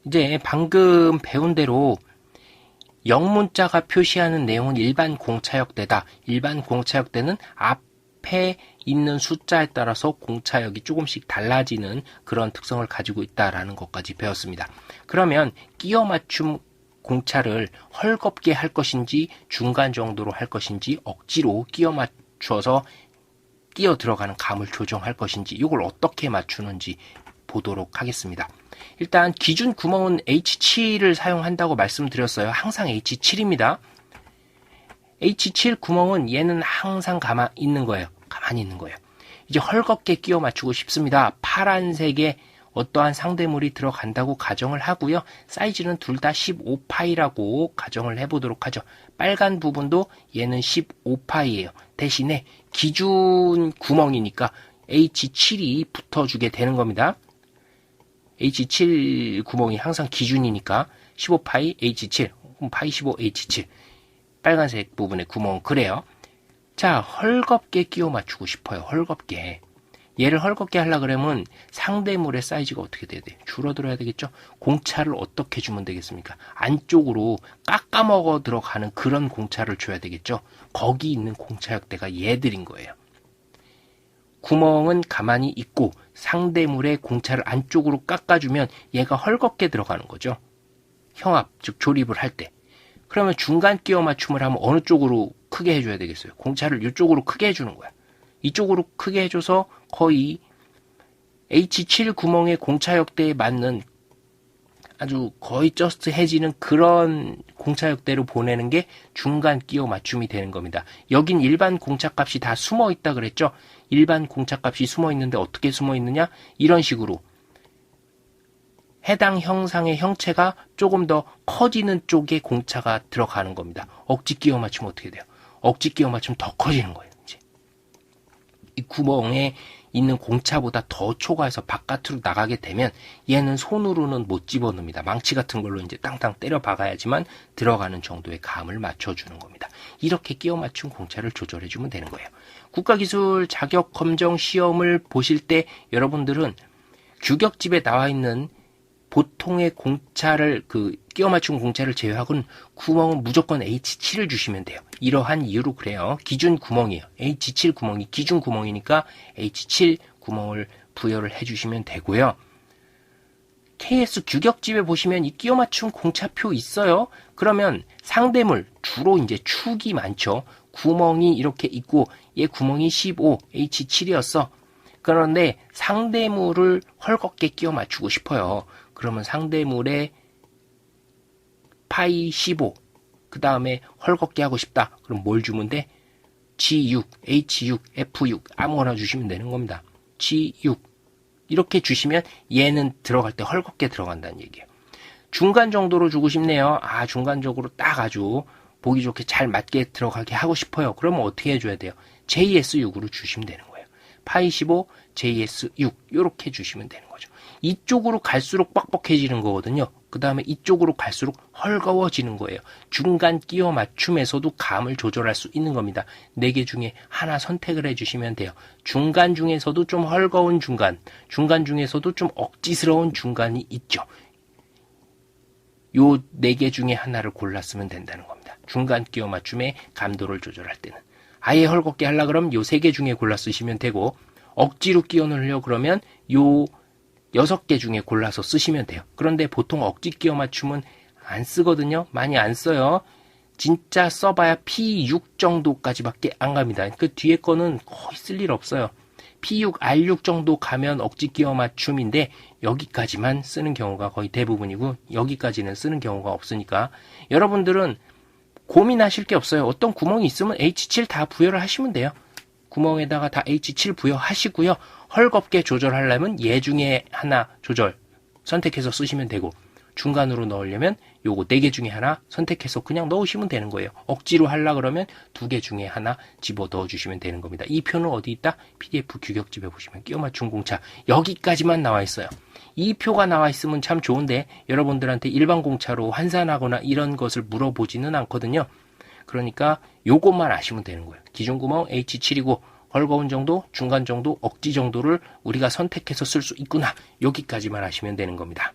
이제 방금 배운 대로 영문자가 표시하는 내용은 일반 공차역대다. 일반 공차역대는 앞에 있는 숫자에 따라서 공차역이 조금씩 달라지는 그런 특성을 가지고 있다라는 것까지 배웠습니다. 그러면 끼워 맞춤 공차를 헐겁게 할 것인지 중간 정도로 할 것인지 억지로 끼워 맞춰서 끼어 들어가는 감을 조정할 것인지 이걸 어떻게 맞추는지 보도록 하겠습니다. 일단 기준 구멍은 H7을 사용한다고 말씀드렸어요. 항상 H7입니다. H7 구멍은 얘는 항상 가만히 있는 거예요. 이제 헐겁게 끼워 맞추고 싶습니다. 파란색에 어떠한 상대물이 들어간다고 가정을 하고요. 사이즈는 둘 다 15파이라고 가정을 해보도록 하죠. 빨간 부분도 얘는 15파이예요. 대신에 기준 구멍이니까 H7이 붙어주게 되는 겁니다. H7 구멍이 항상 기준이니까 15파이 H7, 파이 15 H7 빨간색 부분의 구멍은 그래요. 자, 헐겁게 끼워 맞추고 싶어요. 헐겁게. 얘를 헐겁게 하려고 그러면 상대물의 사이즈가 어떻게 돼야 돼요? 줄어들어야 되겠죠? 공차를 어떻게 주면 되겠습니까? 안쪽으로 깎아먹어 들어가는 그런 공차를 줘야 되겠죠? 거기 있는 공차역대가 얘들인 거예요. 구멍은 가만히 있고 상대물의 공차를 안쪽으로 깎아주면 얘가 헐겁게 들어가는 거죠. 형합, 즉 조립을 할 때. 그러면 중간 끼워 맞춤을 하면 어느 쪽으로 크게 해줘야 되겠어요? 공차를 이쪽으로 크게 해주는 거야. 이쪽으로 크게 해줘서 거의 H7 구멍의 공차역대에 맞는 아주 거의 저스트해지는 그런 공차역대로 보내는 게 중간 끼워 맞춤이 되는 겁니다. 여긴 일반 공차값이 다 숨어 있다 그랬죠? 일반 공차값이 숨어 있는데 어떻게 숨어 있느냐? 이런 식으로 해당 형상의 형체가 조금 더 커지는 쪽에 공차가 들어가는 겁니다. 억지 끼워 맞추면 어떻게 돼요? 억지 끼워 맞추면 더 커지는 거예요. 이제 이 구멍에 있는 공차보다 더 초과해서 바깥으로 나가게 되면 얘는 손으로는 못 집어넣습니다. 망치 같은 걸로 이제 땅땅 때려 박아야지만 들어가는 정도의 감을 맞춰주는 겁니다. 이렇게 끼워 맞춘 공차를 조절해주면 되는 거예요. 국가기술 자격 검정 시험을 보실 때 여러분들은 규격집에 나와 있는 보통의 공차를 끼워 맞춘 공차를 제외하고는 구멍은 무조건 H7을 주시면 돼요. 이러한 이유로 그래요. 기준 구멍이에요. H7 구멍이 기준 구멍이니까 H7 구멍을 부여를 해주시면 되고요. KS 규격집에 보시면 이 끼워 맞춘 공차표 있어요. 그러면 상대물 주로 이제 축이 많죠. 구멍이 이렇게 있고 얘 구멍이 15 H7이었어. 그런데 상대물을 헐겁게 끼워 맞추고 싶어요. 그러면 상대물에 파이 15, 그 다음에 헐겁게 하고 싶다. 그럼 뭘 주면 돼? G6, H6, F6 아무거나 주시면 되는 겁니다. G6 이렇게 주시면 얘는 들어갈 때 헐겁게 들어간다는 얘기예요. 중간 정도로 주고 싶네요. 중간적으로 딱 아주 보기 좋게 잘 맞게 들어가게 하고 싶어요. 그러면 어떻게 해줘야 돼요? JS6으로 주시면 되는 거예요. 파이 15, JS6 이렇게 주시면 되는 거죠. 이쪽으로 갈수록 뻑뻑해지는 거거든요. 그 다음에 이쪽으로 갈수록 헐거워지는 거예요. 중간 끼워 맞춤에서도 감을 조절할 수 있는 겁니다. 4개 중에 하나 선택을 해주시면 돼요. 중간 중에서도 좀 헐거운 중간, 중간 중에서도 좀 억지스러운 중간이 있죠. 요 4개 중에 하나를 골랐으면 된다는 겁니다. 중간 끼워 맞춤의 감도를 조절할 때는. 아예 헐겁게 하려고 그러면 요 3개 중에 골라 쓰시면 되고, 억지로 끼워 넣으려고 그러면 요 6개 중에 골라서 쓰시면 돼요. 그런데 보통 억지 끼워 맞춤은 안 쓰거든요. 많이 안 써요. 진짜 써봐야 P6 정도까지밖에 안 갑니다. 그 뒤에 거는 거의 쓸 일 없어요. P6, R6 정도 가면 억지 끼워 맞춤인데 여기까지만 쓰는 경우가 거의 대부분이고 여기까지는 쓰는 경우가 없으니까 여러분들은 고민하실 게 없어요. 어떤 구멍이 있으면 H7 다 부여를 하시면 돼요. 구멍에다가 다 H7 부여하시고요. 헐겁게 조절하려면 얘 중에 하나 조절 선택해서 쓰시면 되고 중간으로 넣으려면 요거 4개 중에 하나 선택해서 그냥 넣으시면 되는 거예요. 억지로 하려 그러면 2개 중에 하나 집어 넣어 주시면 되는 겁니다. 이 표는 어디 있다? PDF 규격집에 보시면 끼워 맞춤 공차 여기까지만 나와 있어요. 이 표가 나와 있으면 참 좋은데 여러분들한테 일반 공차로 환산하거나 이런 것을 물어보지는 않거든요. 그러니까 요것만 아시면 되는 거예요. 기준구멍 H7이고 헐거운 정도, 중간 정도, 억지 정도를 우리가 선택해서 쓸 수 있구나. 여기까지만 아시면 되는 겁니다.